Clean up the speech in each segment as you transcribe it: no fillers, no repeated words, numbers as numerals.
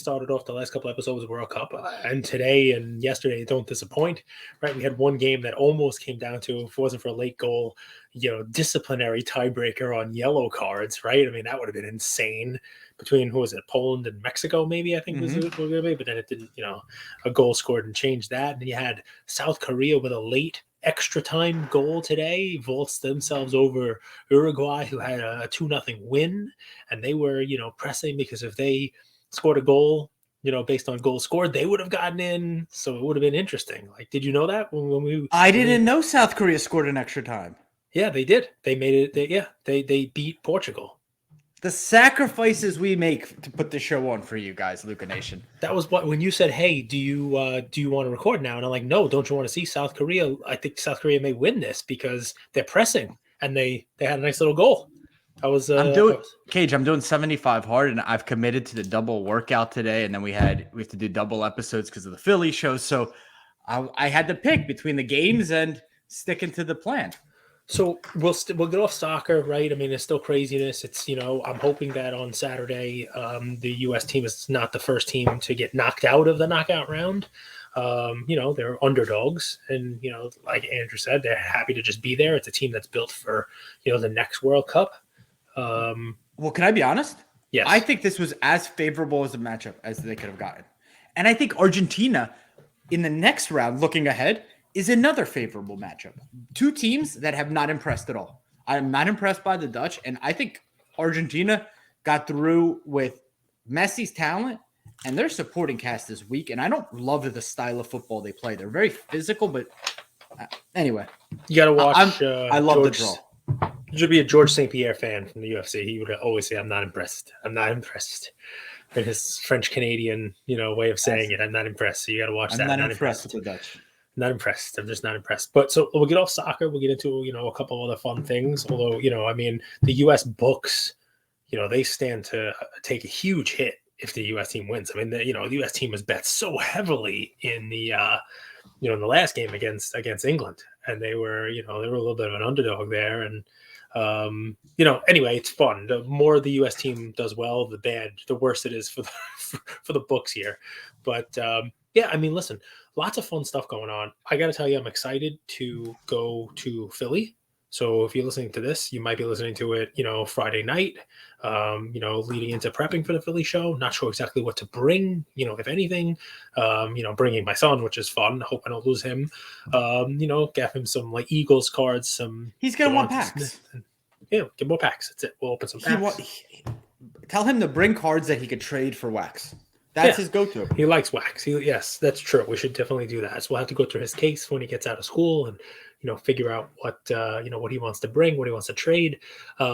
started off the last couple episodes of World Cup, and today and yesterday don't disappoint, right? We had one game that almost came down to, if it wasn't for a late goal, disciplinary tiebreaker on yellow cards, right? I mean, that would have been insane between, who was it, Poland and Mexico, maybe, I think was it, but then it didn't, a goal scored and changed that. And then you had South Korea with a late extra time goal today, vaults themselves over Uruguay, who had a 2-0 win, and they were, pressing, because if they scored a goal, based on goals scored, they would have gotten in. So it would have been interesting. Like, did you know that I didn't know South Korea scored an extra time. Yeah, they did. They made it. They beat Portugal. The sacrifices we make to put the show on for you guys, Luca Nation. That was when you said, "Hey, do you want to record now?" And I'm like, "No, don't you want to see South Korea? I think South Korea may win this because they're pressing and they had a nice little goal." I'm doing 75 hard, and I've committed to the double workout today. And then we have to do double episodes because of the Philly show. So I had to pick between the games and sticking to the plan. So we'll get off soccer, right? I mean, it's still craziness. It's, I'm hoping that on Saturday, the U.S. team is not the first team to get knocked out of the knockout round. They're underdogs, and, like Andrew said, they're happy to just be there. It's a team that's built for, the next World Cup. Well, can I be honest? Yes. I think this was as favorable as a matchup as they could have gotten. And I think Argentina in the next round, looking ahead, is another favorable matchup. Two teams that have not impressed at all. I'm not impressed by the Dutch, and I think Argentina got through with Messi's talent, and their supporting cast is weak, and I don't love the style of football they play. They're very physical, but anyway. You got to watch. I love the draw. You should be a George St. Pierre fan from the UFC. He would always say, "I'm not impressed. I'm not impressed." In his French-Canadian, way of saying it, "I'm not impressed." So you got to watch that. I'm not impressed with the Dutch. Not impressed. I'm just not impressed. But so we'll get off soccer. We'll get into, a couple other fun things. Although, the U.S. books, they stand to take a huge hit if the U.S. team wins. I mean, the U.S. team was bet so heavily in the, in the last game against England, and they were a little bit of an underdog there. And, anyway, it's fun. The more the U.S. team does well, the worse it is for the books here. But, listen, lots of fun stuff going on. I got to tell you, I'm excited to go to Philly. So if you're listening to this, you might be listening to it, Friday night, leading into prepping for the Philly show. Not sure exactly what to bring, if anything, bringing my son, which is fun. Hope I don't lose him. Get him some like Eagles cards, he's going to want packs. Get more packs. That's it. We'll open some packs. Tell him to bring cards that he could trade for wax. That's his go-to. He likes wax. Yes, that's true. We should definitely do that. So we'll have to go through his case when he gets out of school and, figure out what he wants to bring, what he wants to trade. But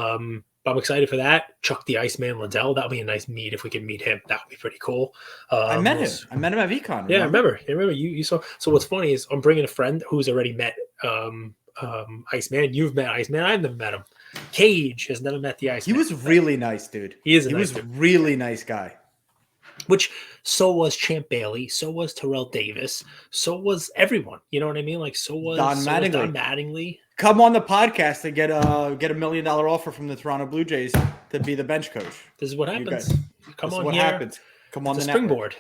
I'm excited for that. Chuck the Iceman Liddell. That'll be a nice meet if we can meet him. That would be pretty cool. I met him. I met him at VCon. Yeah, I remember. You saw. So what's funny is I'm bringing a friend who's already met Iceman. You've met Iceman. I've never met him. Cage has never met the Iceman. He was really nice, dude. He was a really nice guy. Which so was Champ Bailey, so was Terrell Davis, so was everyone. You know what I mean? Like so was Don Mattingly. Come on the podcast and get a $1 million offer from the Toronto Blue Jays to be the bench coach. This is what happens. Come on, happens. Come on, the springboard.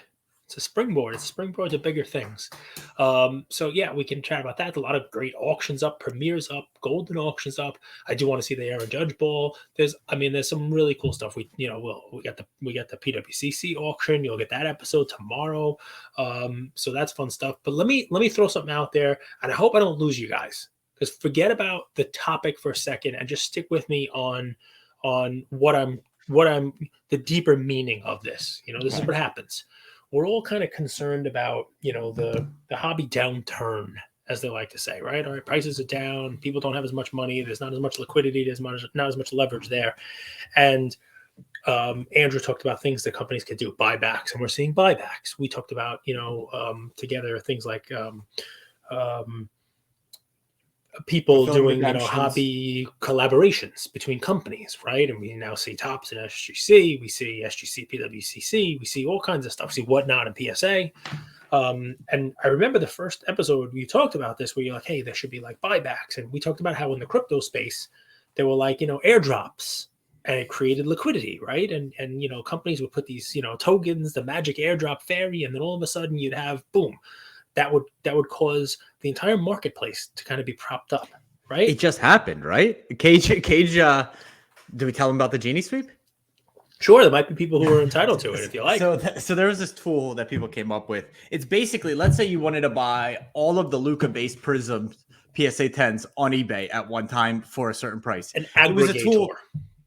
It's a springboard. It's a springboard to bigger things. So yeah, we can chat about that. A lot of great auctions up, premieres up, golden auctions up. I do want to see the Aaron Judge ball. There's some really cool stuff. We got the PWCC auction. You'll get that episode tomorrow. So that's fun stuff. But let me throw something out there, and I hope I don't lose you guys, because forget about the topic for a second and just stick with me on what I'm the deeper meaning of this. This is what happens. We're all kind of concerned about, the hobby downturn, as they like to say, right? All right, prices are down. People don't have as much money. There's not as much liquidity. There's not as much leverage there. And Andrew talked about things that companies could do, buybacks, and we're seeing buybacks. We talked about, together things like people doing hobby collaborations between companies, right? And we now see Topps and SGC, we see SGC PWCC, we see all kinds of stuff, we see Whatnot and PSA. And I remember the first episode we talked about this, where you're like, hey, there should be like buybacks, and we talked about how in the crypto space there were like airdrops and it created liquidity, right? And companies would put these tokens, the magic airdrop fairy, and then all of a sudden you'd have boom, that would cause the entire marketplace to kind of be propped up, It right? just happened, right? Cage. Did we tell him about the genie sweep? Sure, there might be people who are entitled to it if you like. So there was this tool that people came up with. It's basically, let's say you wanted to buy all of the Luca-based Prisms PSA 10s on eBay at one time for a certain price. An It was a tool,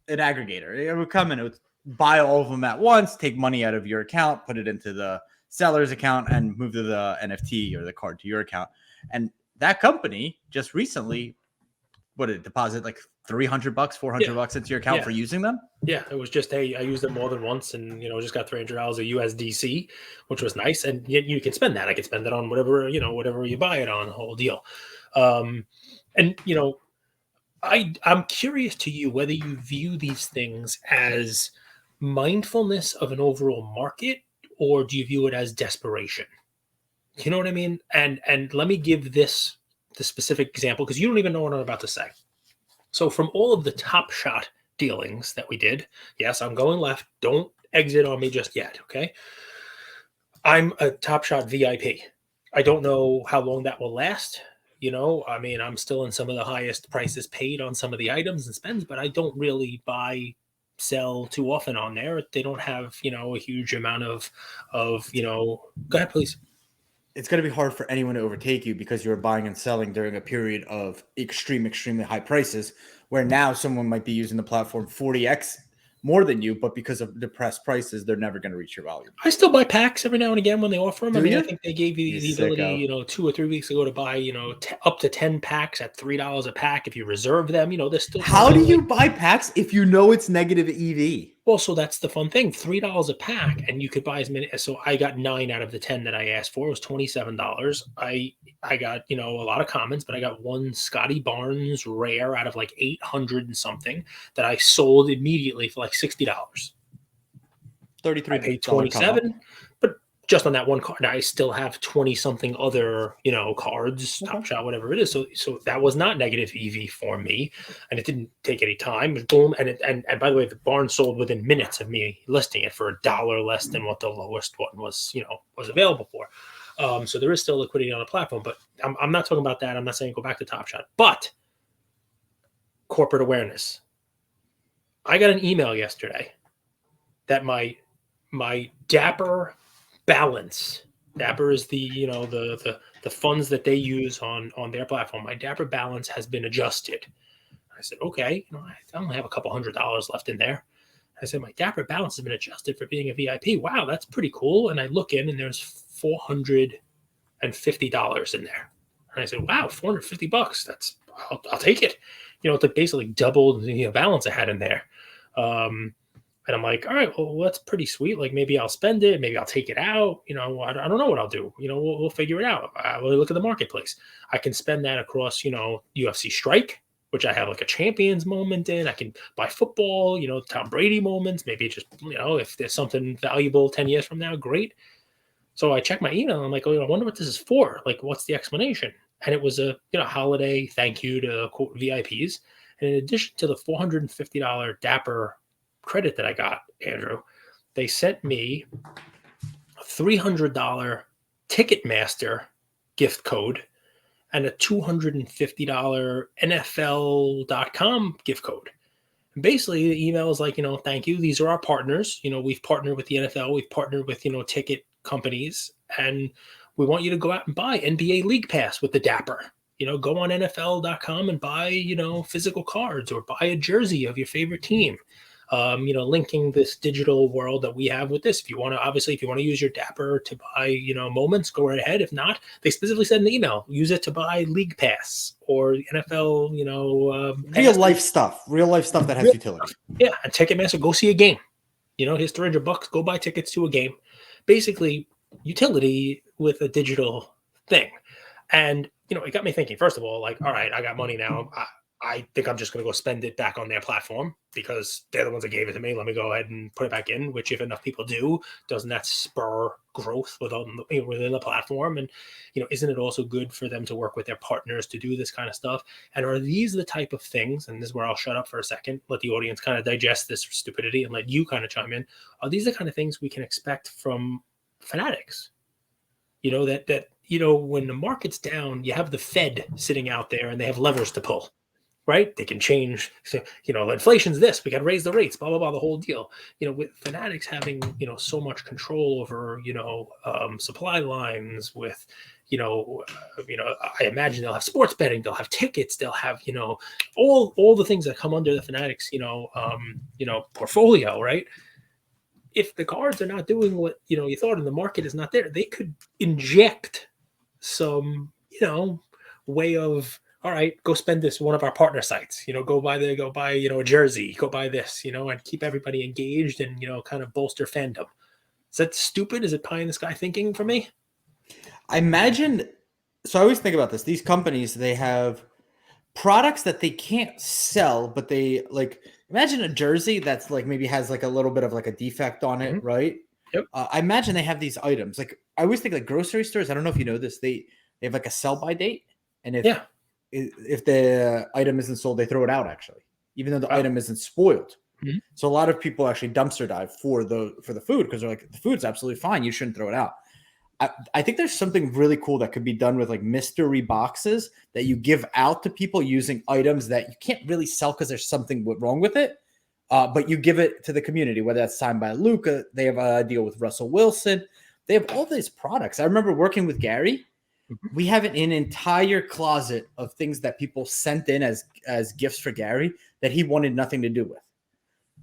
aggregator. an aggregator. It would come and it would buy all of them at once, take money out of your account, put it into the seller's account, and move to the NFT or the card to your account. And that company just recently, what did it deposit like $300, $400 into your account for using them? Yeah, it was just, hey, I used it more than once, and just got $300 of USDC, which was nice. And you can spend that. I can spend it on whatever you buy it on, the whole deal. And I'm curious to you whether you view these things as mindfulness of an overall market, or do you view it as desperation? You know what I mean? And let me give the specific example, because you don't even know what I'm about to say. So from all of the Top Shot dealings that we did, yes, I'm going left. Don't exit on me just yet, okay? I'm a Top Shot VIP. I don't know how long that will last. I'm still in some of the highest prices paid on some of the items and spends, but I don't really buy, sell too often on there. They don't have, a huge amount of. Go ahead, please. It's going to be hard for anyone to overtake you because you're buying and selling during a period of extremely high prices, where now someone might be using the platform 40x more than you, but because of depressed prices, they're never going to reach your volume. I still buy packs every now and again when they offer them. Do you? I think they gave you the ability, 2 or 3 weeks ago to buy, up to 10 packs at $3 a pack if you reserve them. There's still. How do you buy packs if you know it's negative EV? Well, so that's the fun thing. $3 a pack, and you could buy as many. So I got 9 out of the 10 that I asked for. It was $27. I got a lot of comments, but I got one Scotty Barnes rare out of like 800 and something that I sold immediately for like $60. 33. I paid 27, but just on that one card. Now I still have 20 something other cards, Top Shot, whatever it is. So that was not negative EV for me, and it didn't take any time. Boom, and by the way, the barn sold within minutes of me listing it for $1 less than what the lowest one was available for. So there is still liquidity on the platform, but I'm not talking about that. I'm not saying go back to Top Shot, but corporate awareness. I got an email yesterday that my Dapper balance. Dapper is the the funds that they use on their platform. My Dapper balance has been adjusted. I said, okay, I only have a couple $100 left in there. I said, my Dapper balance has been adjusted for being a VIP. Wow, that's pretty cool. And I look in, and there's $450 in there. And I said, wow, $450. That's I'll take it. It's basically doubled the balance I had in there. And I'm like, all right, well, that's pretty sweet. Like, maybe I'll spend it. Maybe I'll take it out. I don't know what I'll do. We'll figure it out. We'll look at the marketplace. I can spend that across, UFC Strike, which I have like a champions moment in. I can buy football, Tom Brady moments. Maybe just, if there's something valuable 10 years from now, great. So I check my email. I'm like, oh, I wonder what this is for. Like, what's the explanation? And it was a, holiday thank you to quote VIPs. And in addition to the $450 Dapper credit that I got, Andrew, they sent me a $300 Ticketmaster gift code and a $250 NFL.com gift code. And basically, the email is like, thank you. These are our partners. We've partnered with the NFL. We've partnered with, ticket companies. And we want you to go out and buy NBA League Pass with the Dapper. Go on NFL.com and buy, physical cards or buy a jersey of your favorite team. Linking this digital world that we have with this. If you want to use your Dapper to buy, moments, go right ahead. If not, they specifically said in the email, use it to buy League Pass or NFL, real life stuff that has utility. Yeah. And Ticketmaster, go see a game. Here's $300, go buy tickets to a game. Basically, utility with a digital thing. And, it got me thinking, first of all, like, all right, I got money now. I think I'm just going to go spend it back on their platform because they're the ones that gave it to me. Let me go ahead and put it back in. Which, if enough people do, doesn't that spur growth within the platform? And isn't it also good for them to work with their partners to do this kind of stuff? And are these the type of things? And this is where I'll shut up for a second, let the audience kind of digest this stupidity, and let you kind of chime in. Are these the kind of things we can expect from Fanatics? When the market's down, you have the Fed sitting out there, and they have levers to pull, right? They can change, inflation's this, we got to raise the rates, blah, blah, blah, the whole deal. With Fanatics having, so much control over, supply lines with, I imagine they'll have sports betting, they'll have tickets, they'll have, all the things that come under the Fanatics, portfolio, right? If the cards are not doing what, you thought, and the market is not there, they could inject some, way of, all right, go spend this one of our partner sites, go buy, a jersey, go buy this, and keep everybody engaged and, kind of bolster fandom. Is that stupid? Is it pie in the sky thinking for me? I imagine. So I always think about this. These companies, they have products that they can't sell, but they like, imagine a jersey that's like maybe has like a little bit of like a defect on it, right? Yep. I imagine they have these items. Like I always think like grocery stores. I don't know if you know this. They have like a sell by date, and if the item isn't sold, they throw it out actually, even though the item isn't spoiled. Mm-hmm. So a lot of people actually dumpster dive for the food because they're like, the food's absolutely fine. You shouldn't throw it out. I think there's something really cool that could be done with like mystery boxes that you give out to people using items that you can't really sell because there's something wrong with it. But you give it to the community, whether that's signed by Luka, they have a deal with Russell Wilson. They have all these products. I remember working with Gary. We have an entire closet of things that people sent in as gifts for Gary that he wanted nothing to do with.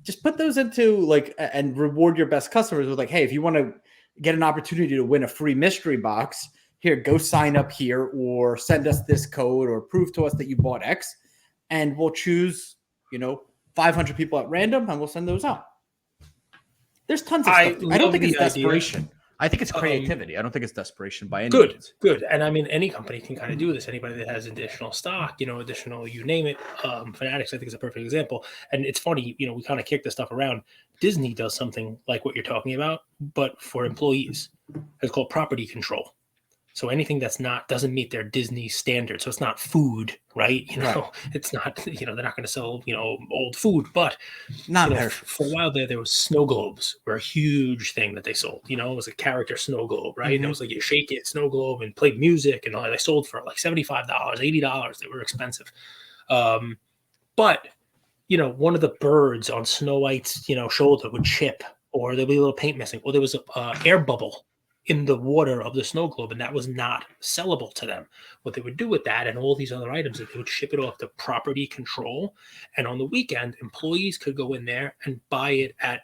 Just put those into like, and reward your best customers with like, hey, if you want to get an opportunity to win a free mystery box, here, go sign up here or send us this code or prove to us that you bought X, and we'll choose, 500 people at random and we'll send those out. There's tons of stuff. I don't think it's desperation. I think it's creativity. I don't think it's desperation by any means. Good. And I mean, any company can kind of do this. Anybody that has additional stock, additional, you name it. Fanatics, I think, is a perfect example. And it's funny, we kind of kick this stuff around. Disney does something like what you're talking about, but for employees. It's called property control. So anything that's doesn't meet their Disney standards. So it's not food, right? It's not, they're not going to sell, old food, but for a while there was snow globes were a huge thing that they sold. It was a character snow globe, right? And it was like you shake it, snow globe, and played music, and they sold for like $75, $80. They were expensive. But one of the birds on Snow White's, shoulder would chip, or there'd be a little paint missing, or there was a air bubble in the water of the snow globe, and that was not sellable to them. What they would do with that and all these other items, that they would ship it off to property control, and on the weekend, employees could go in there and buy it at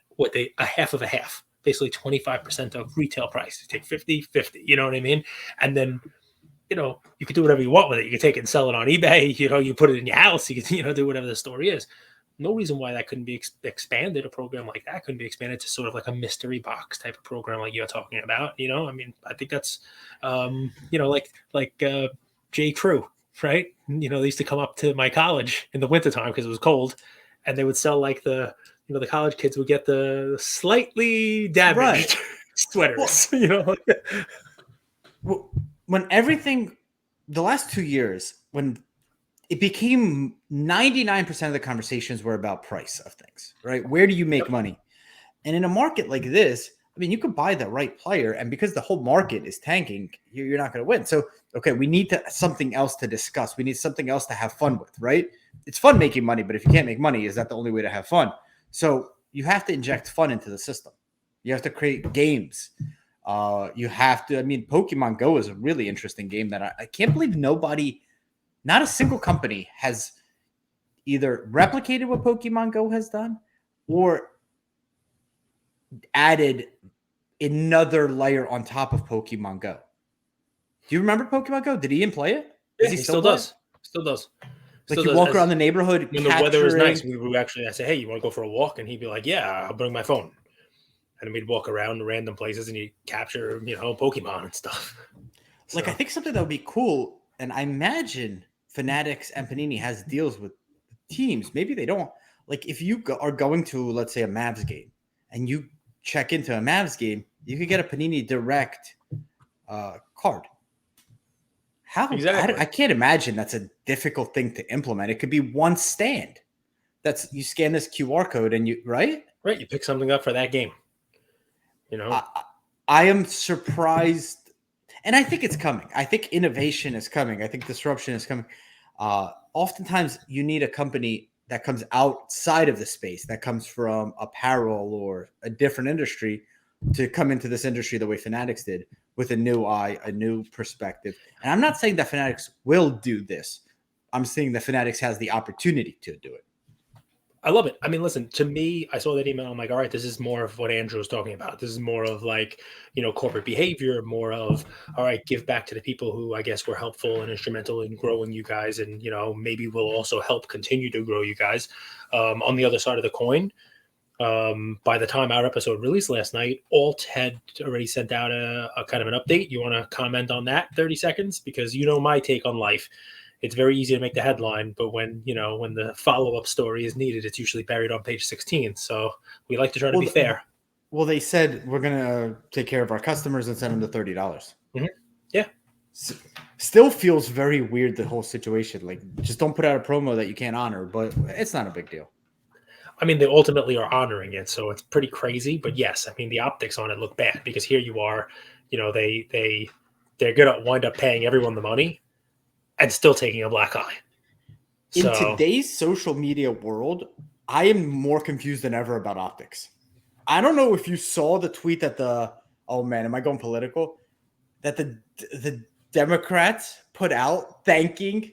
a half of a half, basically 25% of retail price. You take 50, you know what I mean? And then, you could do whatever you want with it. You could take it and sell it on eBay, you put it in your house, you can, do whatever the story is. No reason why that couldn't be expanded. A program like that couldn't be expanded to sort of like a mystery box type of program like you're talking about. I mean, I think that's, like J. Crew, right? They used to come up to my college in the wintertime because it was cold, and they would sell like the college kids would get the slightly damaged sweaters, Well, when everything, the last 2 years, when it became 99% of the conversations were about price of things, right? Where do you make money? And in a market like this, I mean, you could buy the right player, and because the whole market is tanking, you're not going to win. So, okay, we need something else to discuss. We need something else to have fun with, right? It's fun making money, but if you can't make money, is that the only way to have fun? So you have to inject fun into the system. You have to create games. You have to, Pokemon Go is a really interesting game that I can't believe not a single company has either replicated what Pokemon Go has done or added another layer on top of Pokemon Go. Do you remember Pokemon Go? Did Ian play it? Yeah, he still does. Still does. Like you walk around the neighborhood. When the weather was nice, we would actually, I say, hey, you want to go for a walk? And he'd be like, yeah, I'll bring my phone. And then we'd walk around random places and you capture, Pokemon and stuff. Like, I think something that would be cool, and I imagine Fanatics and Panini has deals with teams, maybe they don't. Like if you are going to, let's say, a Mavs game and you check into a Mavs game, you could get a Panini Direct card. Exactly. I can't imagine that's a difficult thing to implement. It could be one stand. That's you scan this QR code and you right. Right. You pick something up for that game. I am surprised, and I think it's coming. I think innovation is coming. I think disruption is coming. Oftentimes, you need a company that comes outside of the space, that comes from apparel or a different industry, to come into this industry the way Fanatics did, with a new eye, a new perspective. And I'm not saying that Fanatics will do this. I'm saying that Fanatics has the opportunity to do it. I love it. I mean, listen, to me, I saw that email. I'm like, all right, this is more of what Andrew was talking about. This is more of like, corporate behavior, more of, all right, give back to the people who I guess were helpful and instrumental in growing you guys. And, maybe we'll also help continue to grow you guys. On the other side of the coin, by the time our episode released last night, Alt had already sent out a kind of an update. You want to comment on that 30 seconds? Because my take on life. It's very easy to make the headline, but when the follow-up story is needed, it's usually buried on page 16. So we like to try to be fair. Well, they said we're going to take care of our customers and send them the $30. Mm-hmm. Yeah. Still feels very weird, the whole situation. Like, just don't put out a promo that you can't honor, but it's not a big deal. I mean, they ultimately are honoring it, so it's pretty crazy. But yes, I mean, the optics on it look bad because here you are, they're going to wind up paying everyone the money and still taking a black eye. In today's social media world, I am more confused than ever about optics. I don't know if you saw the tweet that am I going political? That the Democrats put out thanking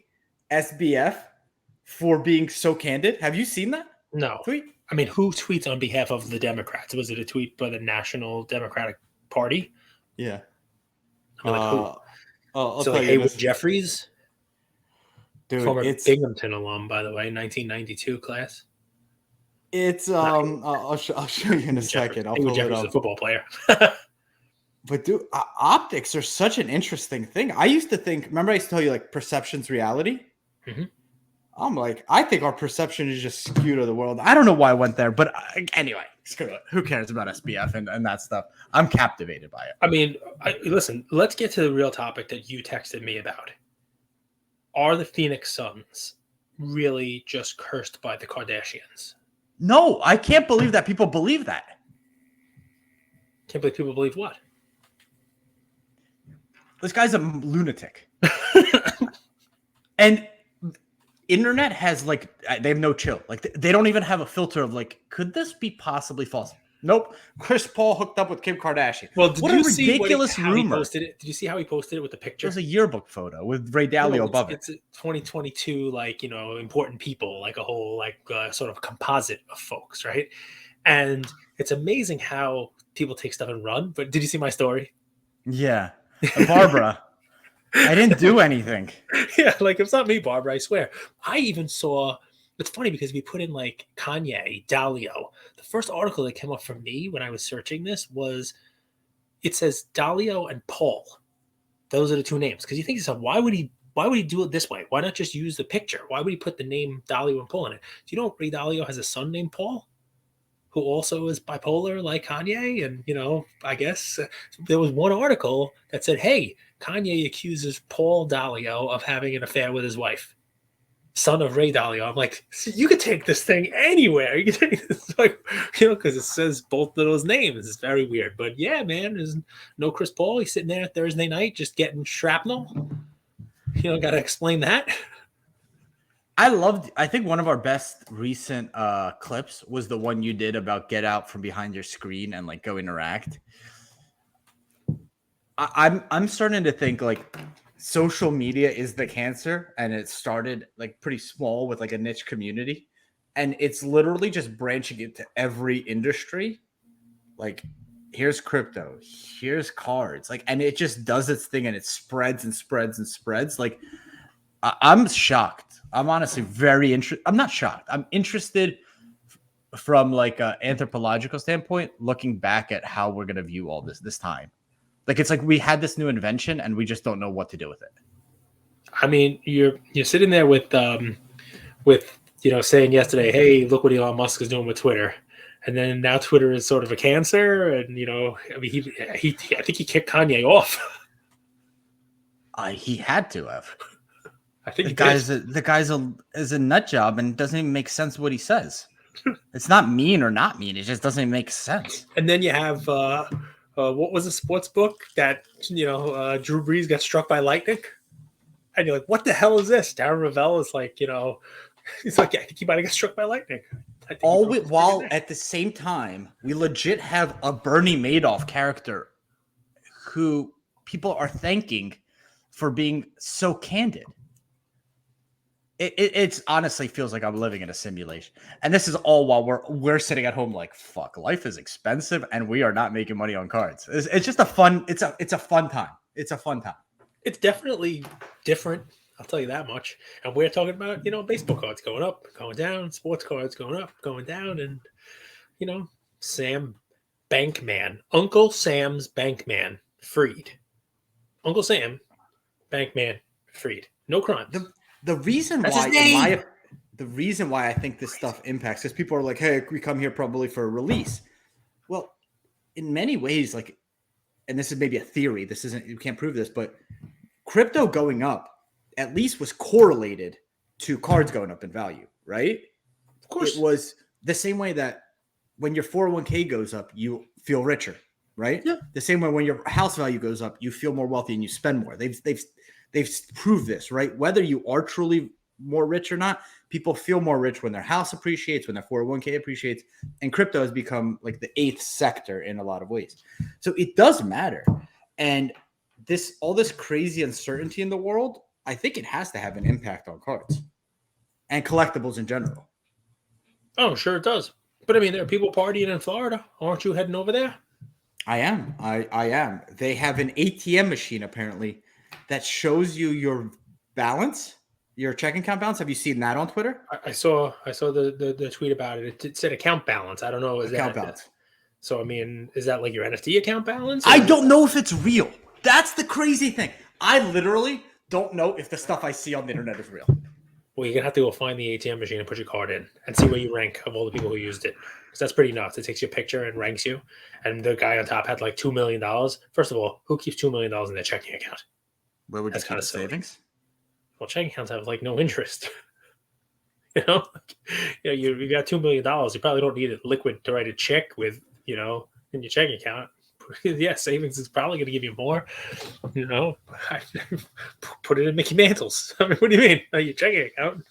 SBF for being so candid. Have you seen that? No. Tweet? I mean, who tweets on behalf of the Democrats? Was it a tweet by the National Democratic Party? Yeah. I mean, like who? I'll so tell like you Haywood this. Jeffries? Dude, former it's Binghamton alum, by the way, 1992 class. It's I'll show you in a second. I'll pull it up. A football player. But dude, optics are such an interesting thing. I used to think. Remember, I used to tell you like perception's reality. Mm-hmm. I'm like, I think our perception is just skewed to the world. I don't know why I went there, but anyway, screw it. Who cares about SBF and that stuff? I'm captivated by it. I mean, listen. Let's get to the real topic that you texted me about. Are the Phoenix Suns really just cursed by the Kardashians? No, I can't believe that people believe that. Can't believe people believe what? This guy's a lunatic. And internet has they have no chill. Like they don't even have a filter of could this be possibly false? Nope. Chris Paul hooked up with Kim Kardashian. Well, did you see ridiculous how rumor. He posted it? Did you see how he posted it with the picture? It was a yearbook photo with Ray Dalio above it. It's a 2022, important people, like a whole, sort of composite of folks, right? And it's amazing how people take stuff and run. But did you see my story? Yeah. Barbara, I didn't do anything. Yeah, it's not me, Barbara, I swear. I even saw... It's funny because we put in Kanye, Dalio. The first article that came up for me when I was searching this it says Dalio and Paul. Those are the two names. Because you think to yourself, why would he do it this way? Why not just use the picture? Why would he put the name Dalio and Paul in it? Do you know Ray Dalio has a son named Paul, who also is bipolar like Kanye? And, I guess there was one article that said, hey, Kanye accuses Paul Dalio of having an affair with his wife. Son of Ray Dalio. I'm like, you could take this thing anywhere. You could take this, because it says both of those names. It's very weird. But yeah, man, there's no Chris Paul. He's sitting there Thursday night just getting shrapnel. Got to explain that. I think one of our best recent clips was the one you did about get out from behind your screen and go interact. I'm starting to think social media is the cancer, and it started pretty small with a niche community, and it's literally just branching into every industry. Here's crypto, here's cards, and it just does its thing, and it spreads and spreads and spreads. I'm shocked. I'm honestly very interested. I'm not shocked. I'm interested from a anthropological standpoint, looking back at how we're going to view all this time. It's we had this new invention and we just don't know what to do with it. I mean, you're sitting there with saying yesterday, "Hey, look what Elon Musk is doing with Twitter," and then now Twitter is sort of a cancer, and I mean, I think he kicked Kanye off. He had to have. I think The he did. guy's is a nut job, and it doesn't even make sense what he says. It's not mean or not mean. It just doesn't make sense. And then you have what was the sports book that Drew Brees got struck by lightning, and you're like, "What the hell is this?" Darren Ravel is like, he's like, "Yeah, I think he might have got struck by lightning." While at the same time, we legit have a Bernie Madoff character who people are thanking for being so candid. It's honestly feels like I'm living in a simulation, and this is all while we're sitting at home like, fuck, life is expensive, and we are not making money on cards. It's just a fun. It's a fun time. It's a fun time. It's definitely different. I'll tell you that much. And we're talking about baseball cards going up, going down, sports cards going up, going down, and Sam Bankman, Uncle Sam's Bankman, freed. Uncle Sam Bankman, freed. No crimes. The reason That's why, his name. the reason why I think this stuff impacts, because people are like, "Hey, we come here probably for a release." Well, in many ways, like, and this is maybe a theory. This isn't, you can't prove this, but crypto going up at least was correlated to cards going up in value, right? Of course. It was the same way that when your 401k goes up, you feel richer, right? Yeah. The same way when your house value goes up, you feel more wealthy and you spend more. They've proved this, right? Whether you are truly more rich or not, people feel more rich when their house appreciates, when their 401k appreciates, and crypto has become like the eighth sector in a lot of ways. So it does matter. And all this crazy uncertainty in the world, I think it has to have an impact on cards and collectibles in general. Oh, sure it does. But I mean, there are people partying in Florida. Aren't you heading over there? I am. I am. They have an ATM machine apparently that shows you your balance, your checking account balance. Have you seen that on Twitter? I saw the tweet about it. It said account balance. I don't know. Account balance. So I mean, is that like your NFT account balance? I don't know if it's real. That's the crazy thing. I literally don't know if the stuff I see on the internet is real. Well, you're gonna have to go find the ATM machine and put your card in and see where you rank of all the people who used it. Because that's pretty nuts. It takes your picture and ranks you. And the guy on top had like $2 million. First of all, who keeps $2 million in their checking account? Where would you That's keep kind the of savings? Well, checking accounts have like no interest. you got $2 million. You probably don't need it liquid to write a check with, in your checking account. Yeah, savings is probably going to give you more. Put it in Mickey Mantle's. I mean, what do you mean? Your checking account?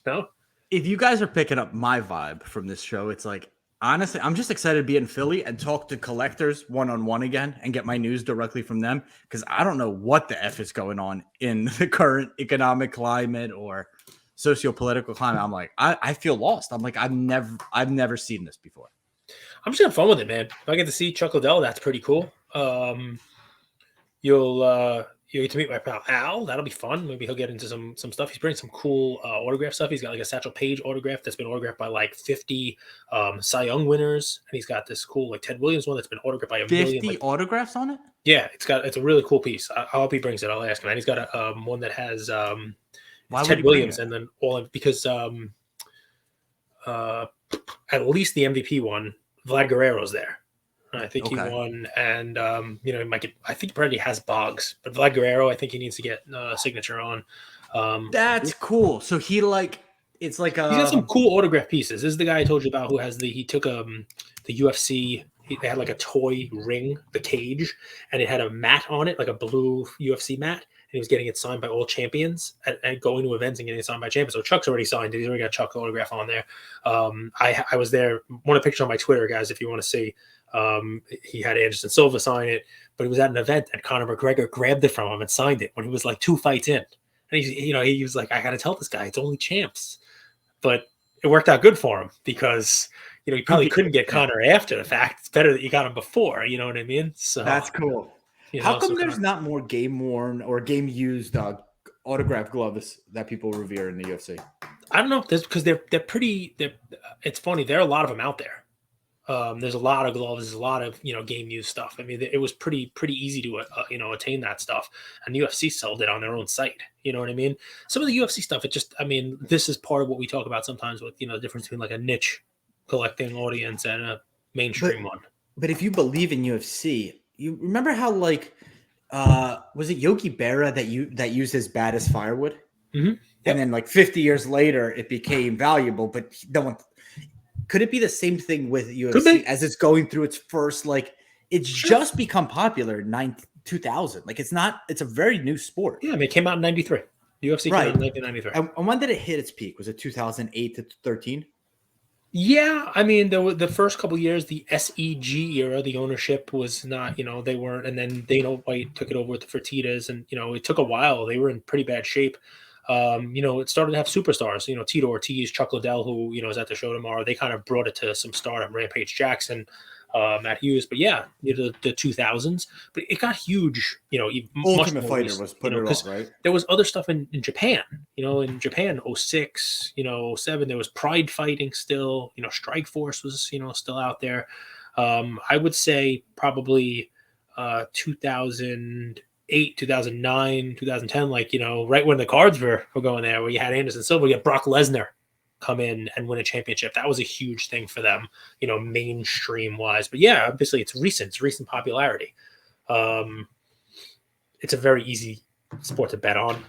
No. If you guys are picking up my vibe from this show, it's like, honestly, I'm just excited to be in Philly and talk to collectors one-on-one again and get my news directly from them, because I don't know what the F is going on in the current economic climate or socio-political climate. I'm like, I feel lost. I'm like, I've never seen this before. I'm just having fun with it, man. If I get to see Chuck Liddell, that's pretty cool. You'll get to meet my pal Al. That'll be fun. Maybe he'll get into some stuff. He's bringing some cool autograph stuff. He's got like a Satchel Paige autograph that's been autographed by like 50 Cy Young winners, and he's got this cool like Ted Williams one that's been autographed by 50 autographs on it. Yeah, it's a really cool piece. I hope he brings it. I'll ask him. And he's got a one that has Ted Williams, and then because at least the MVP one, Vlad Guerrero's there. I think he won, and he might get. I think he already has Boggs, but Vlad Guerrero, I think he needs to get a signature on. That's cool. So it's like he's got some cool autograph pieces. This is the guy I told you about who has he took the UFC. They had like a toy ring, the cage, and it had a mat on it, like a blue UFC mat. And he was getting it signed by all champions and going to events and getting it signed by champions. So Chuck's already signed it. He's already got Chuck's autograph on there. I was there. Want a picture on my Twitter, guys, if you want to see. He had Anderson Silva sign it, but he was at an event and Conor McGregor grabbed it from him and signed it when he was like 2 fights in. And he was like, I got to tell this guy, it's only champs. But it worked out good for him because, he probably couldn't get Conor after the fact. It's better that you got him before. You know what I mean? So that's cool. How come there's not more game worn or game used autograph gloves that people revere in the UFC? I don't know. Because they're pretty. It's funny. There are a lot of them out there. There's a lot of gloves, there's a lot of game use stuff. I mean, it was pretty easy to attain that stuff, and UFC sold it on their own site. You know what I mean? Some of the UFC stuff, it just, I mean, this is part of what we talk about sometimes with the difference between like a niche collecting audience and a But mainstream one. but if you believe in UFC, you remember how like was it Yogi Berra that used his bat as firewood? Hmm. And Yep, then like 50 years later it became valuable, but no one could it be the same thing with could UFC be. as it's going through its first like it's Sure. just become popular in 2000. Like it's not it's a very new sport. Yeah, I mean, it came out in '93. UFC came out Right. in 1993. And when did it hit its peak? Was it 2008 to 13? Yeah, I mean, the first couple years, the SEG era, the ownership was not, they weren't, and then Dana White took it over with the Fertitas, and it took a while. They were in pretty bad shape. It started to have superstars. Tito Ortiz, Chuck Liddell, who is at the show tomorrow. They kind of brought it to some stardom. Rampage Jackson, Matt Hughes, but yeah, the 2000s. But it got huge. Much Ultimate more Fighter recent. was put it Because all, right? there was other stuff in Japan. In Japan, '06, '07, there was Pride Fighting still. Strike Force was still out there. I would say probably 2008, 2009, 2010, like right when the cards were going there, where you had Anderson Silva, you had Brock Lesnar come in and win a championship. That was a huge thing for them, mainstream wise. But yeah, obviously it's recent popularity. Um, it's a very easy sport to bet on.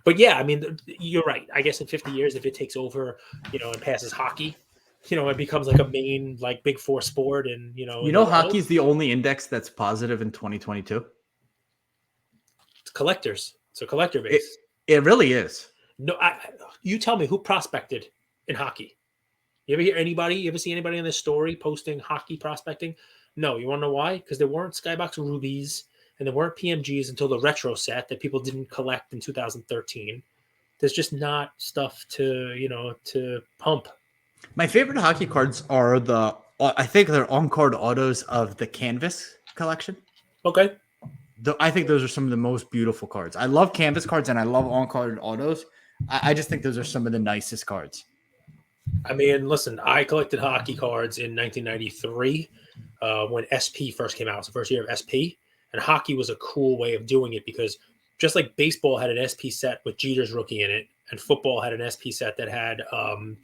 But yeah, I mean, you're right. I guess in 50 years, if it takes over, and passes hockey, it becomes like a main, like big four sport, and You in the know, world, hockey's the only index that's positive in 2022. it's collectors. It's a collector It base. it really is. No, you tell me who prospected in hockey. You ever hear anybody? You ever see anybody on this story posting hockey prospecting? No. You want to know why? Because there weren't Skybox Rubies and there weren't PMGs until the retro set that people didn't collect in 2013. There's just not stuff to pump. My favorite hockey cards are I think they're on card autos of the Canvas collection. Okay. I think those are some of the most beautiful cards. I love Canvas cards and I love on card autos. I just think those are some of the nicest cards. I mean, listen, I collected hockey cards in 1993 when SP first came out. It was the first year of SP, and hockey was a cool way of doing it because just like baseball had an SP set with Jeter's rookie in it, and football had an SP set that had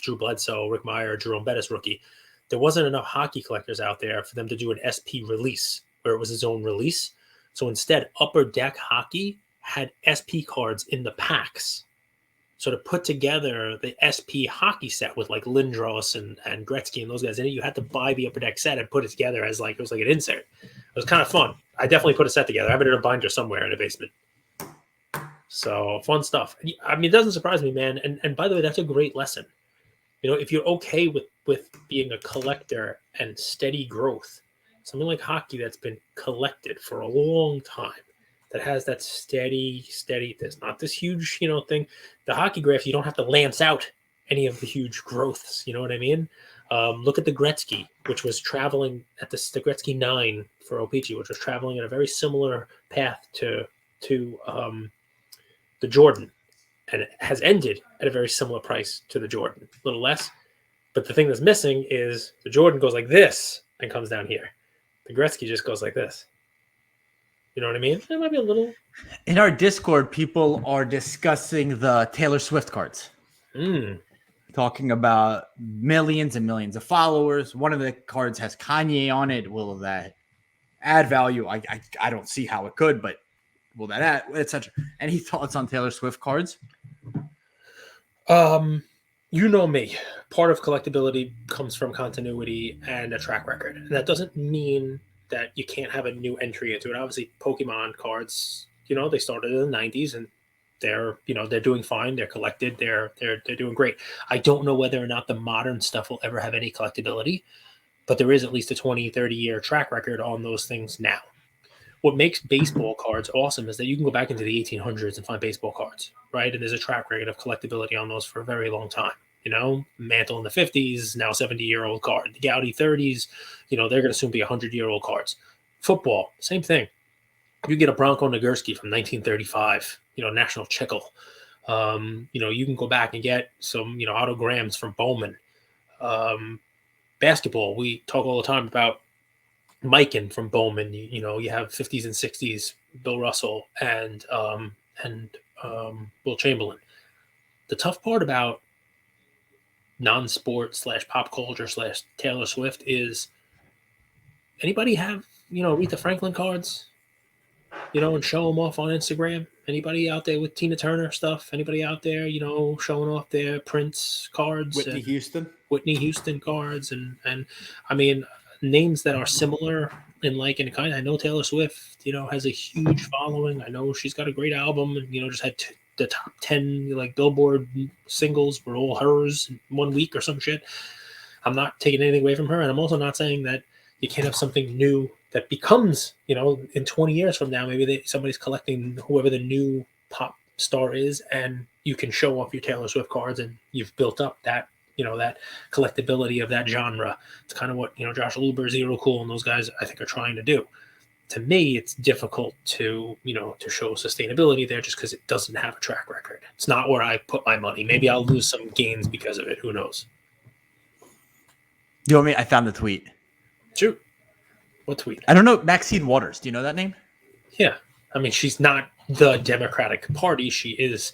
Drew Bledsoe, Rick Meyer, Jerome Bettis rookie, there wasn't enough hockey collectors out there for them to do an SP release where it was his own release. So instead, Upper Deck Hockey had SP cards in the packs. So to put together the SP hockey set with like Lindros and Gretzky and those guys in it, you had to buy the Upper Deck set and put it together as like it was like an insert. It was kind of fun. I definitely put a set together. I have it in a binder somewhere in the basement. So fun stuff. I mean, it doesn't surprise me, man. And by the way, that's a great lesson. If you're okay with being a collector and steady growth, something like hockey that's been collected for a long time, that has that steady. There's not this huge, thing. The hockey graph, you don't have to lance out any of the huge growths. You know what I mean? Look at the Gretzky, which was traveling at the Gretzky 9 for OPG, which was traveling at a very similar path to the Jordan, and it has ended at a very similar price to the Jordan, a little less. But the thing that's missing is the Jordan goes like this and comes down here. The Gretzky just goes like this. You know what I mean? It might be a little. In our Discord, people are discussing the Taylor Swift cards, talking about millions and millions of followers. One of the cards has Kanye on it. Will that add value? I don't see how it could, but will that add, etc. Any thoughts on Taylor Swift cards? You know me. Part of collectability comes from continuity and a track record. And that doesn't mean that you can't have a new entry into it. Obviously, Pokemon cards, they started in the '90s and they're doing fine. They're collected. They're doing great. I don't know whether or not the modern stuff will ever have any collectability, but there is at least a 20, 30-year track record on those things now. What makes baseball cards awesome is that you can go back into the 1800s and find baseball cards, right? And there's a track record of collectability on those for a very long time. Mantle in the 50s, now 70-year-old card. The Gaudy 30s, they're going to soon be 100-year-old cards. Football, same thing. You get a Bronco Nagurski from 1935, National Chickle. You can go back and get some, autograms from Bowman. basketball, we talk all the time about Mikan from Bowman. You have 50s and 60s Bill Russell and Will Chamberlain. The tough part about non-sport slash pop culture slash Taylor Swift is anybody have Aretha Franklin cards, and show them off on Instagram? Anybody out there with Tina Turner stuff? Anybody out there, showing off their Prince cards Whitney and Houston. Whitney Houston cards and I mean names that are similar in like and kind. I know Taylor Swift, has a huge following. I know she's got a great album and just had the top 10 like Billboard singles were all hers in 1 week or some shit. I'm not taking anything away from her, and I'm also not saying that you can't have something new that becomes, in 20 years from now, maybe somebody's collecting whoever the new pop star is, and you can show off your Taylor Swift cards, and you've built up that, that collectability of that genre. It's kind of what, Josh Luber, Zero Cool, and those guys, I think, are trying to do. To me, it's difficult to, to show sustainability there just because it doesn't have a track record. It's not where I put my money. Maybe I'll lose some gains because of it. Who knows? You know what I mean? I found the tweet. Shoot. What tweet? I don't know. Maxine Waters. Do you know that name? Yeah. I mean, she's not the Democratic Party. She is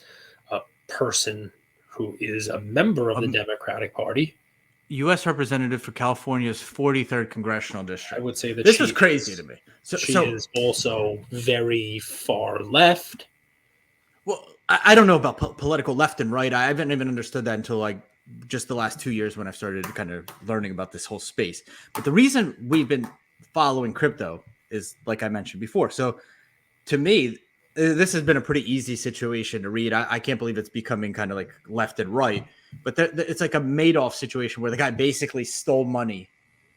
a person who is a member of the Democratic Party. U.S. Representative for California's 43rd Congressional District. I would say that this is crazy to me. She is also very far left. Well, I don't know about political left and right. I haven't even understood that until like just the last 2 years when I started kind of learning about this whole space. But the reason we've been following crypto is, like I mentioned before. So to me, this has been a pretty easy situation to read. I can't believe it's becoming kind of like left and right, but it's like a Madoff situation where the guy basically stole money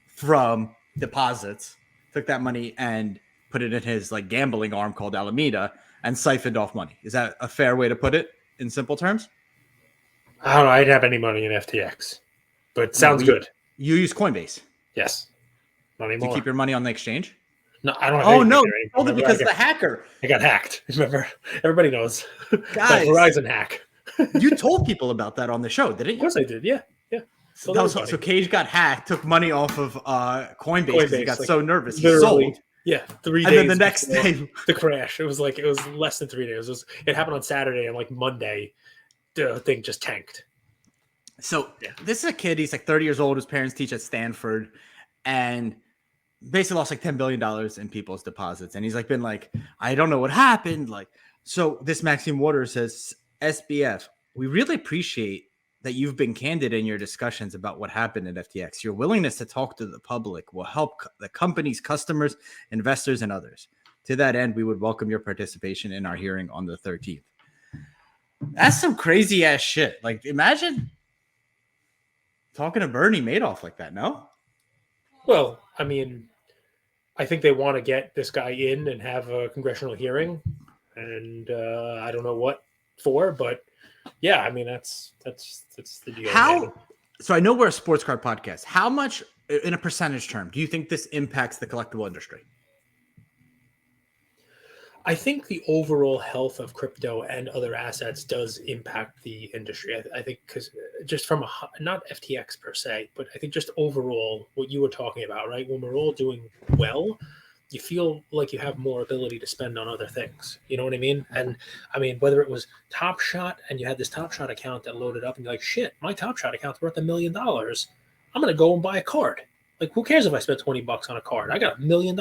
from deposits, took that money and put it in his like gambling arm called Alameda and siphoned off money. Is that a fair way to put it in simple terms? I don't know. I didn't have any money in FTX, but it sounds good. You use Coinbase? Yes. Not anymore. Do you keep your money on the exchange? No, I don't have Oh, no. You told it because of the hacker. I got hacked. Remember? Everybody knows. Guys. Verizon hack. You told people about that on the show, didn't you? Of course I did. Yeah. So Cage got hacked, took money off of Coinbase because he got so nervous. He sold. Yeah, 3 days. And then the next day, the crash. It was less than 3 days. It happened on Saturday, and like Monday, the thing just tanked. So This is a kid. He's like 30 years old. His parents teach at Stanford, and basically lost like $10 billion in people's deposits. And he's like been like, I don't know what happened. Like, so this Maxine Waters says, SBF, we really appreciate that you've been candid in your discussions about what happened at FTX. Your willingness to talk to the public will help the company's customers, investors, and others. To that end, we would welcome your participation in our hearing on the 13th. That's some crazy ass shit. Like, imagine talking to Bernie Madoff like that, no? Well, I mean, I think they want to get this guy in and have a congressional hearing, and I don't know what for, but yeah, I mean that's the deal. How? So I know we're a sports card podcast. How much, in a percentage term, do you think this impacts the collectible industry? I think the overall health of crypto and other assets does impact the industry. I think because just from not FTX per se, but I think just overall what you were talking about, right? When we're all doing well, you feel like you have more ability to spend on other things. You know what I mean? And I mean, whether it was Top Shot and you had this Top Shot account that loaded up and you're like, shit, my Top Shot account's worth $1 million. I'm going to go and buy a card. Like, who cares if I spent $20 on a card? I got $1 million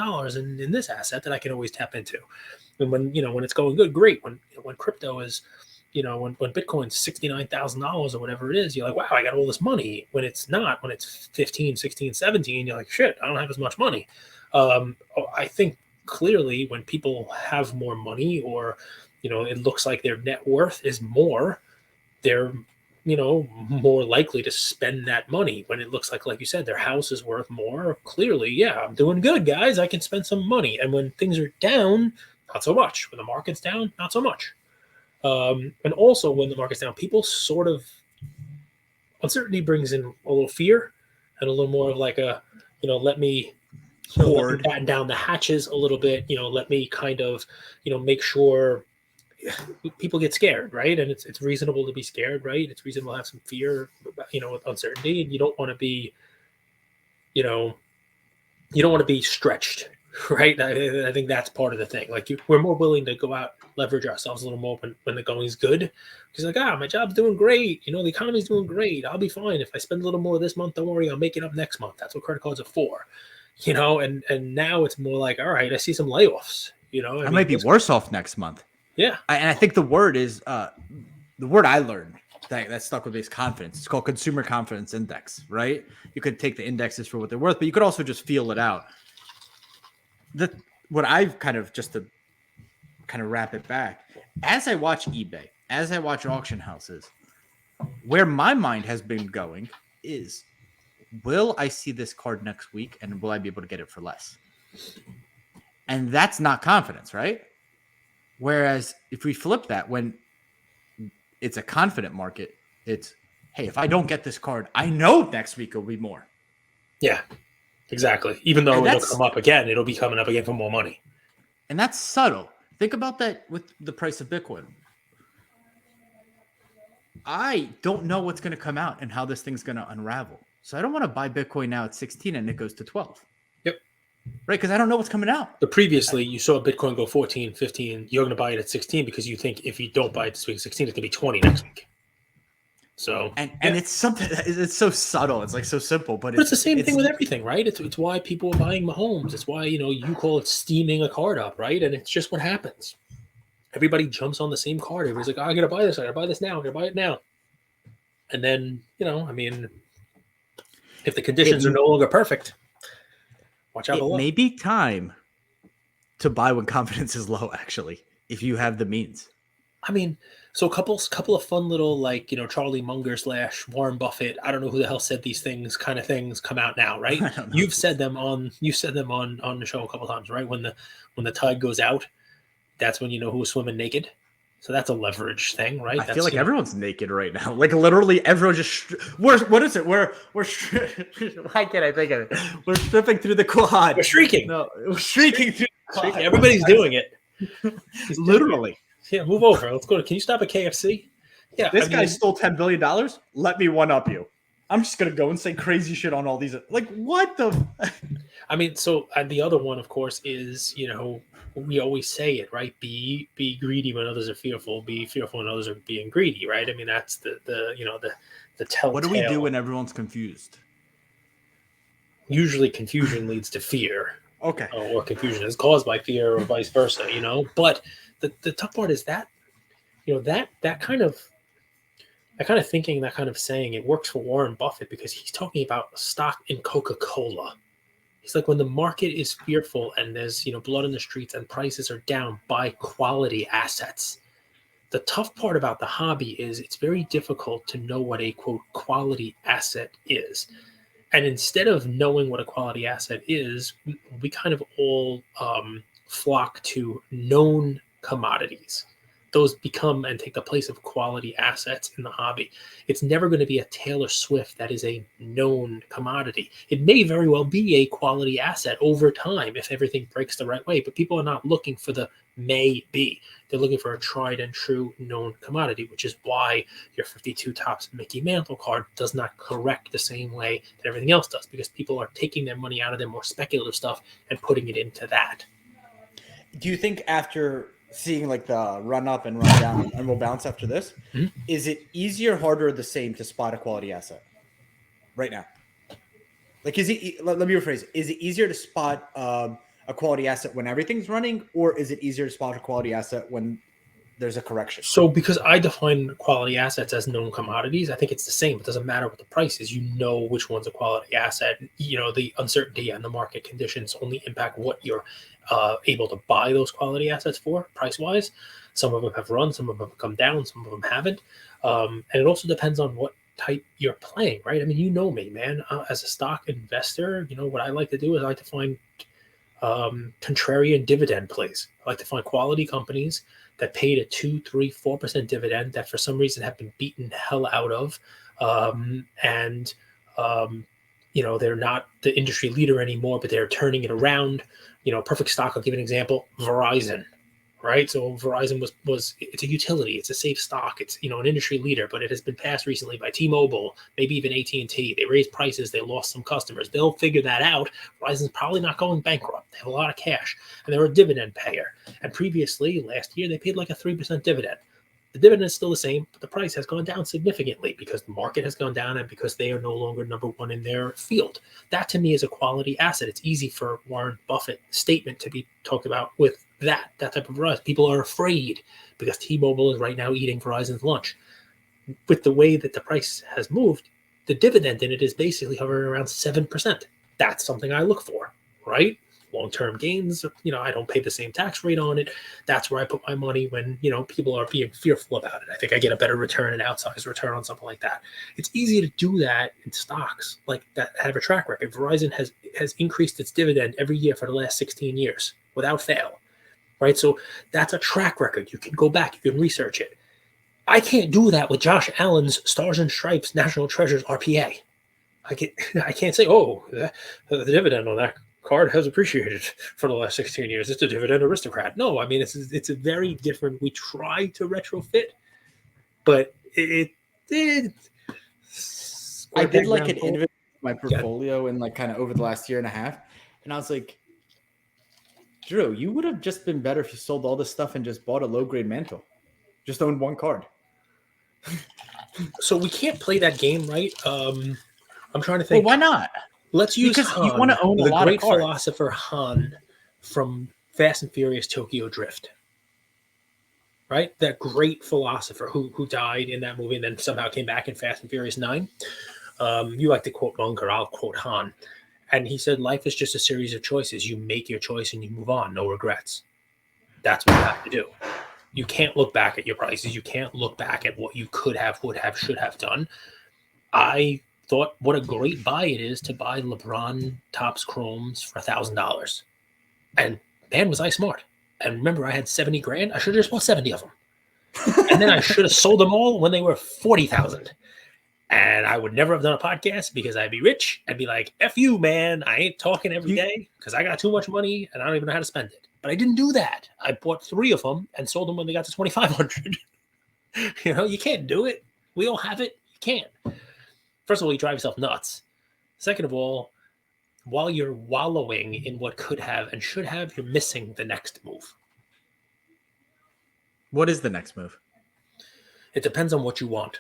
in this asset that I can always tap into. And when it's going good, great. When crypto is, when Bitcoin's $69,000 or whatever it is, you're like, wow, I got all this money. When it's not, when it's 15, 16, 17, you're like, shit, I don't have as much money. I think clearly when people have more money or, it looks like their net worth is more, they're, more likely to spend that money. When it looks like you said, their house is worth more, clearly, yeah, I'm doing good, guys. I can spend some money. And when things are down, not so much. When the market's down, not so much. And also when the market's down, people sort of, uncertainty brings in a little fear and a little more of like a, let me batten down the hatches a little bit, let me kind of, make sure people get scared, right? And it's reasonable to be scared, right? It's reasonable to have some fear, with uncertainty, and you don't want to be you know, you don't want to be stretched, right? I think that's part of the thing. Like we're more willing to go out, leverage ourselves a little more when the going's good. Because like, my job's doing great. The economy's doing great. I'll be fine if I spend a little more this month. Don't worry, I'll make it up next month. That's what credit cards are for. And now it's more like, all right, I see some layoffs. I might be worse off next month. Yeah. And I think the word is the word I learned that stuck with me is confidence. It's called Consumer Confidence Index, right? You could take the indexes for what they're worth, but you could also just feel it out. What I've kind of, just to kind of wrap it back, as I watch eBay, as I watch auction houses, where my mind has been going is, will I see this card next week and will I be able to get it for less? And that's not confidence, right? Whereas if we flip that, when it's a confident market, it's, hey, if I don't get this card, I know next week it'll be more. Yeah, exactly. Even though it'll come up again, it'll be coming up again for more money. And that's subtle. Think about that with the price of Bitcoin. I don't know what's going to come out and how this thing's going to unravel. So I don't want to buy Bitcoin now at 16 and it goes to 12. Yep. Right, because I don't know what's coming out. But previously, you saw Bitcoin go 14, 15. You're going to buy it at 16 because you think if you don't buy it this week at 16, it's going to be 20 next week. So and it's something, it's so subtle. It's like so simple, but it's the same thing with everything, right? It's why people are buying Mahomes. It's why you call it steaming a card up, right? And it's just what happens. Everybody jumps on the same card. Everybody's like, I got to buy this. I got to buy this now. I got to buy it now. And then if the conditions are no longer perfect, watch out below. It may be time to buy when confidence is low, actually, if you have the means. So a couple of fun little, Charlie Munger / Warren Buffett, I don't know who the hell said these things, kind of things come out now, right? You've said them on the show a couple of times, right? When the tide goes out, that's when you know who's swimming naked. So that's a leverage thing, right? I feel like everyone's naked right now. Like literally everyone just what is it? We're why can't I think of it? We're stripping through the quad. We're streaking. No, we're streaking through the quad. Everybody's doing it. Literally. Yeah, move over. Let's go. Can you stop at KFC? Yeah. This guy stole $10 billion. Let me one up you. I'm just gonna go and say crazy shit on all these. Like, what the? So the other one, of course, is we always say it, right? Be greedy when others are fearful. Be fearful when others are being greedy, right? That's the telltale. What do we do when everyone's confused? Usually, confusion leads to fear. Okay. Or confusion is caused by fear, or vice versa. But the tough part is that that kind of thinking, that kind of saying, it works for Warren Buffett because he's talking about stock in Coca-Cola. He's like, when the market is fearful and there's blood in the streets and prices are down, buy quality assets. The tough part about the hobby is it's very difficult to know what a quote quality asset is. And instead of knowing what a quality asset is, we kind of all flock to known commodities. Those become and take the place of quality assets in the hobby. It's never going to be a Taylor Swift that is a known commodity. It may very well be a quality asset over time if everything breaks the right way, but people are not looking for the may be. They're looking for a tried and true known commodity, which is why your 52 Topps Mickey Mantle card does not correct the same way that everything else does, because people are taking their money out of their more speculative stuff and putting it into that. Do you think after seeing like the run up and run down and we'll bounce after this, is it easier, harder, or the same to spot a quality asset right now? Like, let me rephrase, is it easier to spot a quality asset when everything's running, or is it easier to spot a quality asset when there's a correction? So because I define quality assets as known commodities, I think it's the same. It doesn't matter what the price is. You know which one's a quality asset. The uncertainty and the market conditions only impact what you're able to buy those quality assets for price-wise. Some of them have run, some of them have come down, some of them haven't. And it also depends on what type you're playing, right? Me, man. As a stock investor, what I like to do is I like to find contrarian dividend plays. I like to find quality companies that paid a 2, 3, 4% dividend that for some reason have been beaten hell out of. They're not the industry leader anymore, but they're turning it around. Perfect stock. I'll give you an example. Verizon, right? So Verizon was it's a utility, it's a safe stock, it's an industry leader, but it has been passed recently by T-Mobile, maybe even AT&T. They raised prices, they lost some customers. They'll figure that out. Verizon's probably not going bankrupt. They have a lot of cash, and they're a dividend payer. And previously, last year, they paid like a 3% dividend. The dividend is still the same, but the price has gone down significantly because the market has gone down and because they are no longer number one in their field. That to me is a quality asset. It's easy for Warren Buffett's statement to be talked about with that type of rise. People are afraid because T-Mobile is right now eating Verizon's lunch. With the way that the price has moved, the dividend in it is basically hovering around 7%. That's something I look for, right? Long-term gains, I don't pay the same tax rate on it. That's where I put my money when, people are being fearful about it. I think I get a better return, an outsized return on something like that. It's easy to do that in stocks like that have a track record. Verizon has increased its dividend every year for the last 16 years without fail, right? So that's a track record. You can go back, you can research it. I can't do that with Josh Allen's Stars and Stripes National Treasures RPA. I can't say, the dividend on that card has appreciated for the last 16 years. It's a dividend aristocrat. No, I mean, it's a very different. We try to retrofit, but I did like an inventory of my portfolio in like kind of over the last year and a half, and I was like, Drew, you would have just been better if you sold all this stuff and just bought a low grade mantle. Just owned one card. So we can't play that game, right? I'm trying to think. Well, why not? Let's use because Han, you want to own a lot of cards. The great philosopher Han from Fast and Furious Tokyo Drift, right? That great philosopher who died in that movie and then somehow came back in Fast and Furious 9. You like to quote Bunker, I'll quote Han. And he said, life is just a series of choices. You make your choice and you move on, no regrets. That's what you have to do. You can't look back at your prices. You can't look back at what you could have, would have, should have done. I thought what a great buy it is to buy LeBron Topps Chromes for $1,000. And man, was I smart. And remember, I had 70 grand. I should have just bought 70 of them. And then I should have sold them all when they were 40,000. And I would never have done a podcast because I'd be rich. I'd be like, F you, man. I ain't talking every day because I got too much money and I don't even know how to spend it. But I didn't do that. I bought 3 of them and sold them when they got to 2,500. You can't do it. We all have it. You can't. First of all, you drive yourself nuts. Second of all, while you're wallowing in what could have and should have, you're missing the next move. What is the next move? It depends on what you want.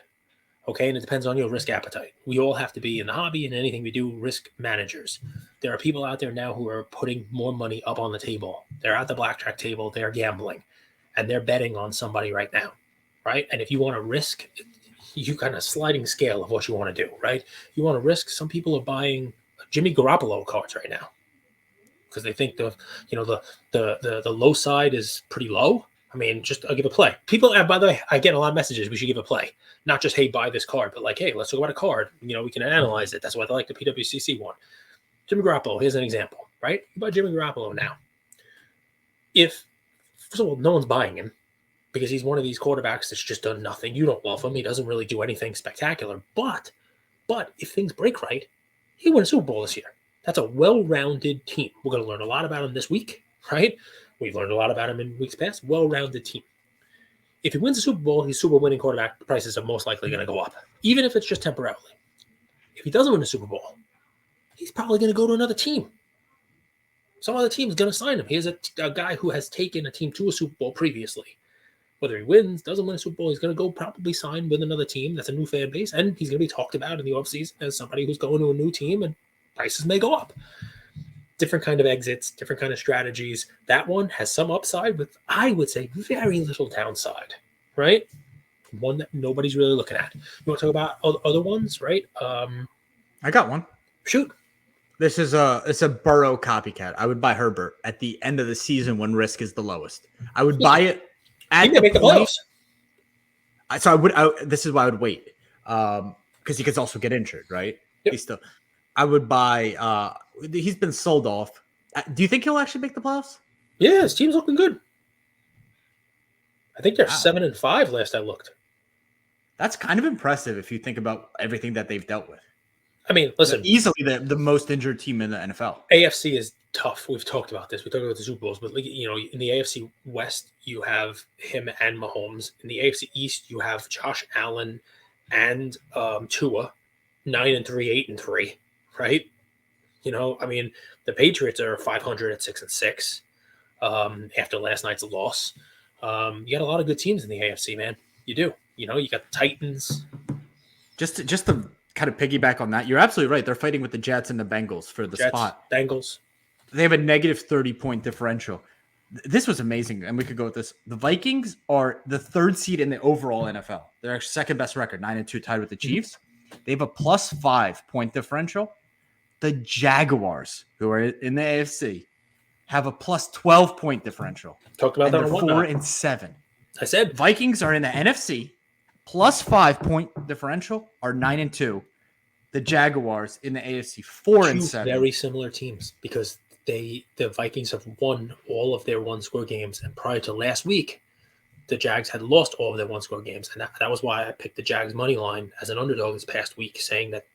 Okay, and it depends on your risk appetite. We all have to be in the hobby and anything we do, risk managers. There are people out there now who are putting more money up on the table. They're at the blackjack table, they're gambling, and they're betting on somebody right now, right? And if you want to risk, you got a sliding scale of what you want to do, right? You want to risk. Some people are buying Jimmy Garoppolo cards right now because they think the low side is pretty low. I mean, just I'll give a play. People, by the way, I get a lot of messages. We should give a play. Not just, hey, buy this card, but like, hey, let's talk about a card. We can analyze it. That's why I like the PWCC one. Jimmy Garoppolo, here's an example, right? You buy Jimmy Garoppolo now. If, first of all, no one's buying him because he's one of these quarterbacks that's just done nothing. You don't love him. He doesn't really do anything spectacular. But if things break right, he won a Super Bowl this year. That's a well-rounded team. We're going to learn a lot about him this week, right? We've learned a lot about him in weeks past. Well-rounded team. If he wins the Super Bowl, he's Super Bowl winning quarterback. The prices are most likely going to go up, even if it's just temporarily. If he doesn't win the Super Bowl, he's probably going to go to another team. Some other team is going to sign him. Here's a guy who has taken a team to a Super Bowl previously. Whether he wins, doesn't win a Super Bowl, he's going to go probably sign with another team. That's a new fan base, and he's going to be talked about in the offseason as somebody who's going to a new team, and prices may go up. Different kind of exits, different kind of strategies. That one has some upside with, I would say, very little downside, right? One that nobody's really looking at. You want to talk about other ones, right? I got one. Shoot. It's a Burrow copycat. I would buy Herbert at the end of the season when risk is the lowest. I would buy it at the make the playoffs. So this is why I would wait because he could also get injured, right? Yep. I would buy. He's been sold off. Do you think he'll actually make the playoffs? Yeah, his team's looking good. I think they're 7-5 last I looked. That's kind of impressive if you think about everything that they've dealt with. I mean, listen. Easily the most injured team in the NFL. AFC is tough. We've talked about this. We talked about the Super Bowls, but in the AFC West, you have him and Mahomes. In the AFC East, you have Josh Allen and Tua, 9-3, 8-3, right? The Patriots are 500 at 6-6 after last night's loss. You got a lot of good teams in the AFC, man. You do. You got the Titans. Just to kind of piggyback on that, you're absolutely right. They're fighting with the Jets and the Bengals for the Jets, spot. Bengals. They have a negative 30-point differential. This was amazing, and we could go with this. The Vikings are the third seed in the overall NFL. They're actually second best record, 9-2, tied with the Chiefs. They have a plus 5-point differential. The Jaguars, who are in the AFC, have a plus 12-point differential. Talked about that on whatnot. 4-7. I said Vikings are in the NFC, plus 5-point differential, are 9-2. The Jaguars in the AFC, 4-7. Very similar teams because the Vikings have won all of their one-score games, and prior to last week, the Jags had lost all of their one-score games, and that was why I picked the Jags money line as an underdog this past week, saying that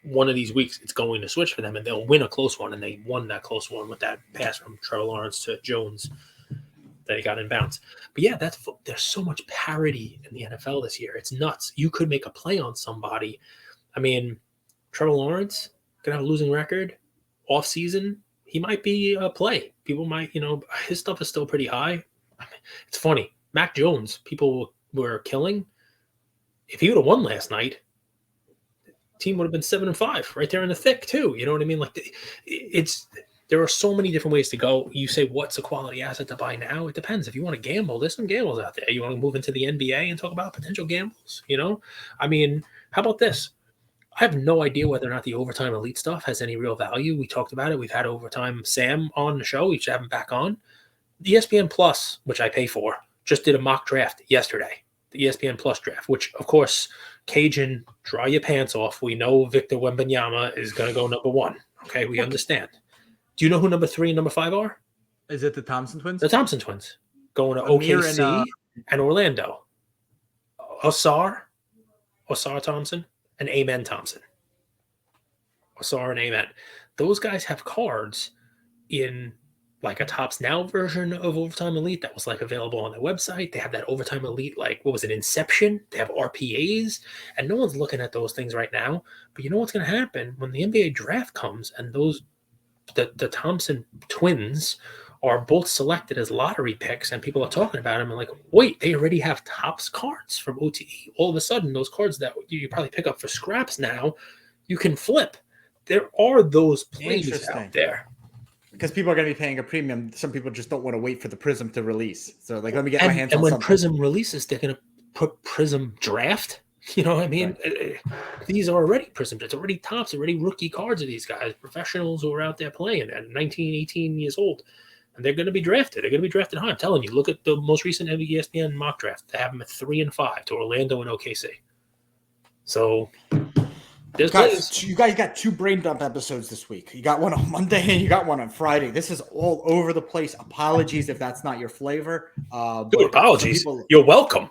one of these weeks it's going to switch for them, and they'll win a close one, and they won that close one with that pass from Trevor Lawrence to Jones that he got in bounds. But yeah, there's so much parity in the NFL this year. It's nuts. You could make a play on somebody. I mean, Trevor Lawrence could have a losing record off season. He might be a play. People might, his stuff is still pretty high. I mean, it's funny. Mac Jones, people were killing. If he would have won last night, the team would have been 7-5, right there in the thick too. You know what I mean? Like there are so many different ways to go. You say, what's a quality asset to buy now? It depends. If you want to gamble, there's some gambles out there. You want to move into the NBA and talk about potential gambles, I mean, how about this? I have no idea whether or not the Overtime Elite stuff has any real value. We talked about it. We've had Overtime Sam on the show. We should have him back on. The ESPN Plus, which I pay for, just did a mock draft yesterday. The ESPN Plus draft, which, of course, Cajun, dry your pants off. We know Victor Wembanyama is going to go number 1. Okay, we understand. Do you know who number 3 and number 5 are? Is it the Thompson twins? The Thompson twins. Going to OKC and Orlando. Osar Thompson, and Amen Thompson. Osar and Amen. Those guys have cards in like a Tops Now version of Overtime Elite that was like available on their website. They have that Overtime Elite, like, what was it, Inception? They have RPAs, and no one's looking at those things right now. But you know what's going to happen when the NBA draft comes and the Thompson twins are both selected as lottery picks, and people are talking about them and like, wait, they already have Topps cards from OTE. All of a sudden, those cards that you probably pick up for scraps now, you can flip. There are those plays out there. Because people are going to be paying a premium. Some people just don't want to wait for the Prism to release. So, like, let me get my hands on something. And when Prism releases, they're going to put Prism Draft. You know what I mean? Right. These are already Prism. It's already Topps, already rookie cards of these guys, professionals who are out there playing at 19, 18 years old. And they're going to be drafted. They're going to be drafted high. I'm telling you, look at the most recent ESPN mock draft. They have them at 3 and 5 to Orlando and OKC. So there's guys, you guys got 2 brain dump episodes this week. You got one on Monday and you got one on Friday. This is all over the place. Apologies if that's not your flavor. Dude, apologies. You're welcome.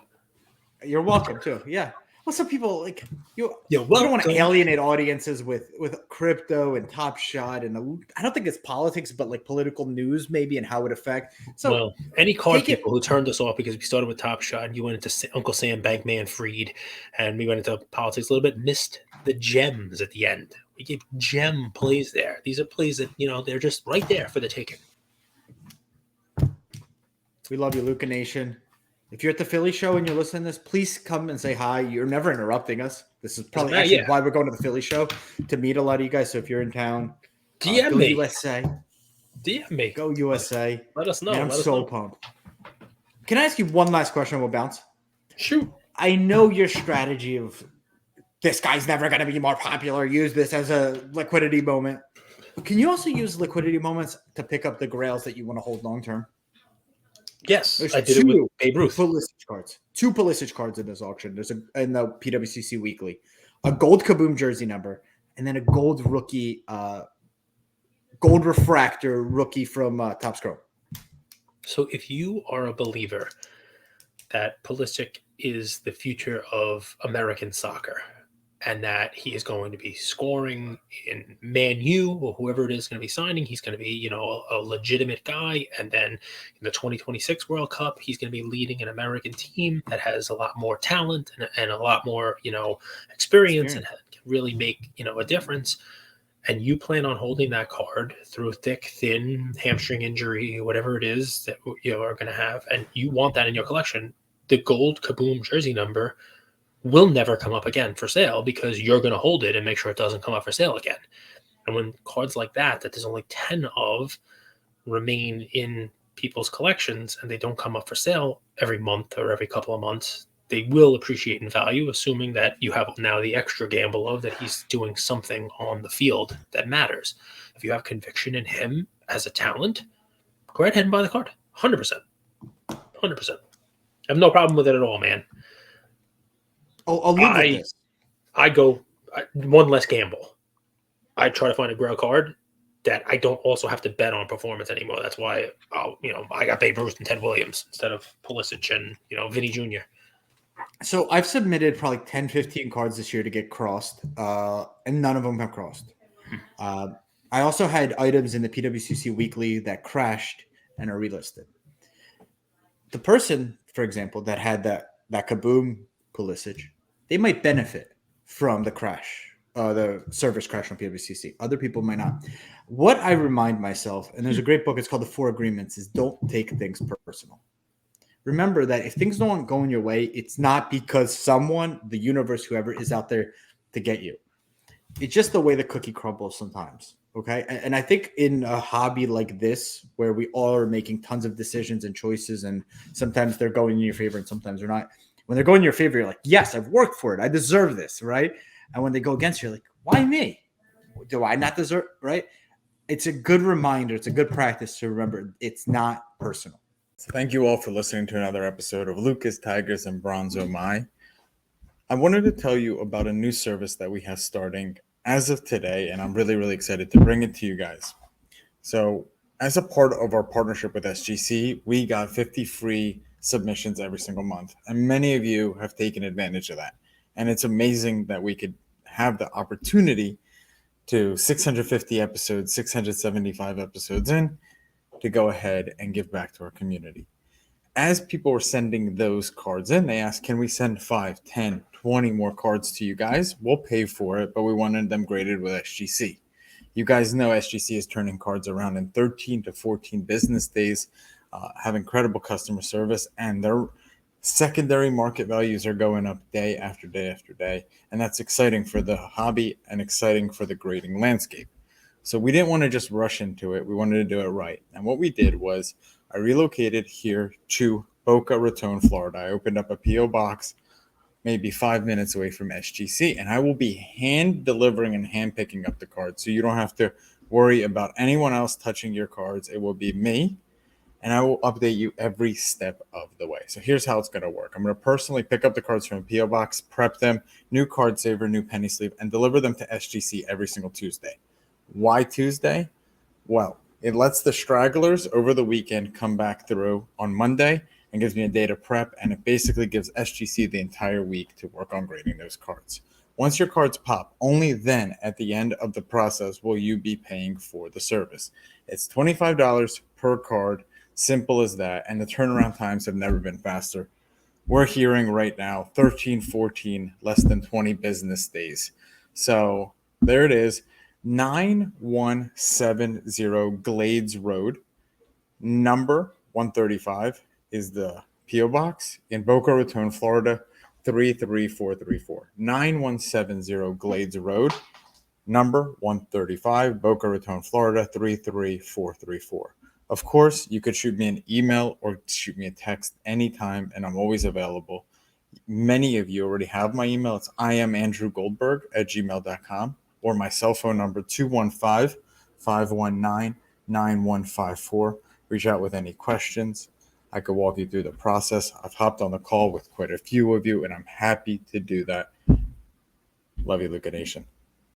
You're welcome too. Yeah. Well, some people like you don't want to welcome. alienate audiences with crypto and Top Shot, and I don't think it's politics, but like political news maybe and how it affects. So, well, any card people who turned us off because we started with Top Shot and you went into Uncle Sam Bankman Fried, and we went into politics a little bit, missed the gems at the end. We gave gem plays there. These are plays that they're just right there for the taking. We love you, Luca Nation. If you're at the Philly show and you're listening to this, please come and say hi. You're never interrupting us. This is probably why we're going to the Philly show, to meet a lot of you guys. So if you're in town, DM go me. USA. DM me. Go USA. Let us know. Man, I'm so pumped. Can I ask you one last question? We'll bounce. Shoot. I know your strategy of this guy's never going to be more popular. Use this as a liquidity moment. Can you also use liquidity moments to pick up the grails that you want to hold long term? Yes, I did it with Babe Ruth. 2 Pulisic cards in this auction. There's in the PWCC Weekly, a gold Kaboom jersey number, and then a gold rookie, gold refractor rookie from Topps Chrome. So if you are a believer that Pulisic is the future of American soccer, and that he is going to be scoring in Man U or whoever it is going to be signing. He's going to be, a legitimate guy. And then in the 2026 World Cup, he's going to be leading an American team that has a lot more talent and a lot more, experience and can really make, a difference. And you plan on holding that card through thick, thin, hamstring injury, whatever it is that you are going to have, and you want that in your collection, the gold Kaboom jersey number will never come up again for sale because you're going to hold it and make sure it doesn't come up for sale again. And when cards like that there's only 10 of, remain in people's collections and they don't come up for sale every month or every couple of months, they will appreciate in value, assuming that you have now the extra gamble of that he's doing something on the field that matters. If you have conviction in him as a talent, go ahead and buy the card. 100%. 100%. I have no problem with it at all, man. I'll live with this. I go one less gamble. I try to find a grail card that I don't also have to bet on performance anymore. That's why I got Babe Ruth and Ted Williams instead of Pulisic and Vinny Jr. So I've submitted probably 10, 15 cards this year to get crossed, and none of them have crossed. I also had items in the PWCC weekly that crashed and are relisted. The person, for example, that had that Kaboom Pulisic, they might benefit from the crash, the service crash on PWCC. Other people might not. What I remind myself, and there's a great book, it's called The Four Agreements, is don't take things personal. Remember that if things don't go in your way, it's not because someone, the universe, whoever is out there to get you. It's just the way the cookie crumbles sometimes. Okay. And I think in a hobby like this, where we all are making tons of decisions and choices, and sometimes they're going in your favor and sometimes they're not. When they're going in your favor, you're like, yes, I've worked for it. I deserve this. Right. And when they go against you, you're like, why me? Do I not deserve? Right. It's a good reminder. It's a good practice to remember it's not personal. Thank you all for listening to another episode of Lucas, Tigers, and Bronzo My. I wanted to tell you about a new service that we have starting as of today, and I'm really, really excited to bring it to you guys. So, as a part of our partnership with SGC, we got 50 free submissions every single month, and many of you have taken advantage of that. And it's amazing that we could have the opportunity to 650 episodes, 675 episodes in, to go ahead and give back to our community. As people were sending those cards in, they asked, can we send 5, 10, 20 more cards to you guys? We'll pay for it, but we wanted them graded with SGC. You guys know SGC is turning cards around in 13 to 14 business days, have incredible customer service, and their secondary market values are going up day after day after day. And that's exciting for the hobby and exciting for the grading landscape. So we didn't want to just rush into it. We wanted to do it right. And what we did was I relocated here to Boca Raton, Florida. I opened up a P.O. box maybe 5 minutes away from SGC, and I will be hand delivering and hand picking up the cards. So you don't have to worry about anyone else touching your cards. It will be me, and I will update you every step of the way. So here's how it's going to work. I'm going to personally pick up the cards from a P.O. box, prep them, new card saver, new penny sleeve, and deliver them to SGC every single Tuesday. Why Tuesday? Well, it lets the stragglers over the weekend come back through on Monday and gives me a day to prep, and it basically gives SGC the entire week to work on grading those cards. Once your cards pop, only then at the end of the process will you be paying for the service. It's $25 per card, simple as that, and the turnaround times have never been faster. We're hearing right now 13, 14, less than 20 business days. So there it is. 9170 Glades Road, number 135 is the P.O. Box in Boca Raton, Florida, 33434. 9170 Glades Road, number 135, Boca Raton, Florida, 33434. Of course, you could shoot me an email or shoot me a text anytime, and I'm always available. Many of you already have my email. It's iamandrewgoldberg@gmail.com. or my cell phone number, 215-519-9154. Reach out with any questions. I could walk you through the process. I've hopped on the call with quite a few of you, and I'm happy to do that. Love you, Luca Nation.